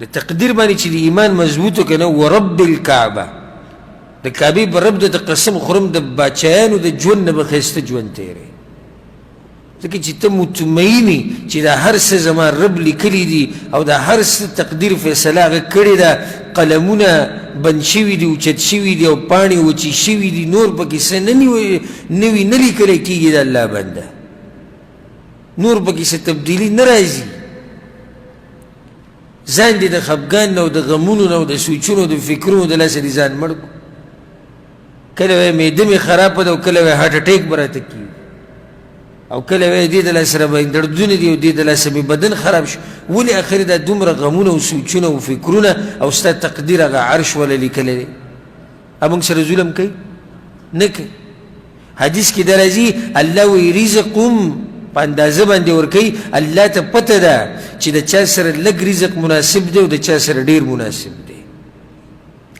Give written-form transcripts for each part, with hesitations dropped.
د تقدیر باندې چې د ایمان مضبوطو که نه ورب الکعبه د کعبې په رب د قسم خورم د باچایانو د ژوند نه به ښایسته ژوند تېری ځکه چې ته مطمئني چې دا هر څه زما رب لیکلي دي او دا هر څه تقدیر فیصله هغه کړې ده قلمونه بند شوي دي اوچت شوي دي او پاڼې وچې شوي دي نور پکې څه نوي نه لیکلی کېږي د الله بنده نور پکې څه تبدیلي نه راځي ځان دې د خفګان نه او د غمونو نه او د سوچونو د فکرونو د لاسه دې ځان مړ کړو کله وایي معده مې خرابه ده او کله وایي هارټ اټیک به راته کېږي او کله وایي دې د لاسه راباندې دردونه دي او دې د لاسه مې بدن خراب شو ولې اخر دا دومره غمونه او سوچونه او فکرونه او ستا تقدیر هغه عرش ولا لیکلی دی موږ سره ظلم کوي نه کوي حدیث کې دا راځي الله وایي رزق په اندازه باندې ورکوي الله ته پته ده چې د چا سره لږ رزق مناسب دی او د چا سره ډېر مناسب دی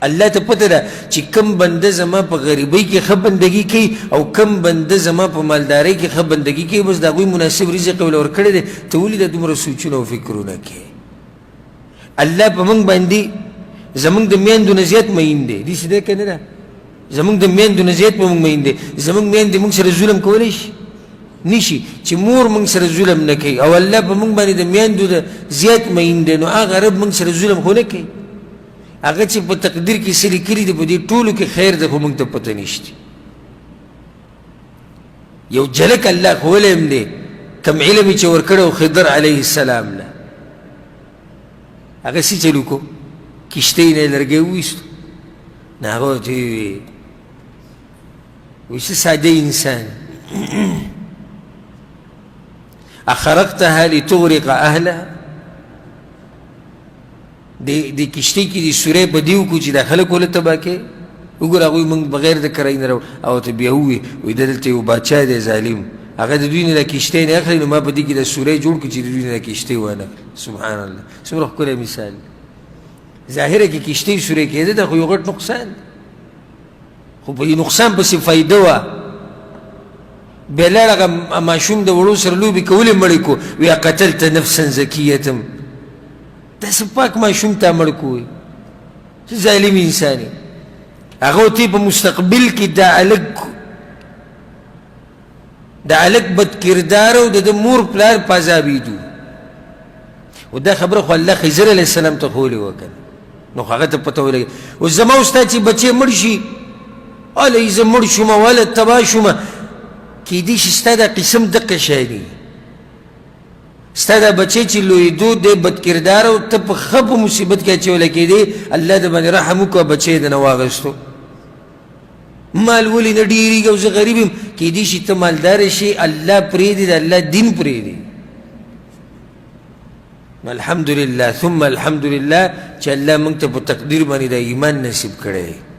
الله ته پته ده چې کم بنده زما په غریبۍ کې ښه بندګي کوي او کم بنده زما په مالدارۍ کې ښه بندګي کوي بس د هغوی مناسب رزق یې ورله ورکړی دی ته ولې دا دومره سوچونه او فکرونه کوې الله په موږ باندې زموږ د میندو نه زیات مین دی داسې دی که نه ده زموږ د میندو نه زیات په موږ مین دی زموږ میندې موږ سره ظلم کولی شي نشي چې مور موږ سره ظلم نه کوي او الله په موږ باندې د میندو د زیات مین دی نو هغه رب موږ سره ظلم خو نه کوي هغه چې په تقدیر کې څه لیکلي دي په دې ټولو کې خیر ده خو موږ ته پته نشته یو جلک الله ښولی هم دی کم علم یې چې ورکړی و خضر علیه السلام له هغه څه چل وکړو کښتۍ نه یې لرګی وویستو نو هغه ورته وایي څه ساده انسان اخرقتها لتغرق اهلها د کشتۍ کې د سوری په دې وکړو چې دا خلک ولې تباه کوې وګوره هغوی موږ بغیر د کرايي نه راوړو او ورته بیا ووایي وایي دا دلته یو باچا دی ظالم هغه د دوی نه دا کشتۍ نه اخلي نو ما په دې کې دا سوری جوړ کړو چې د دوی نه دا کشتۍ وانه سبحان الله څومره ښکلی مثال ظاهره کې کشتۍ سوری کېده دا خو یو غټ نقصان خو په دې نقصان پسې فایده وه بیا لاړ هغه ماشوم د وړو سره لوبې کولې مړې کړو ویا قتلت نفسا زکیة داسې پاک ماشوم تا مړ کړو څه ظالم انسان یې هغه ورته په مستقبل کې د هلک بد کردار او د مور پلار په عذابېدو او دا خبره خو الله خضر علیه السلام ته ښولې وه که نو خو هغه ته پته ولګي اوس زما او ستا چې بچی مړ شي هله زه مړ شومه وله تباه شومه کېدای شي ستا دا قسم دقه شی دی ستا دا بچی چې لویېدو دی بدکردار او ته په ښه په مصیبت کې اچولی کېدې الله د باندې رحم وکړه بچی یې دنه واغېستو مال ولې نه ډېرېږي او زه غریب یم کېدای شي ته مالداره شي الله پرېږدي د الله دین پرېږدي الحمدلله ثم الحمدلله چې الله موږ ته په تقدیر باندې د ایمان نصیب کړی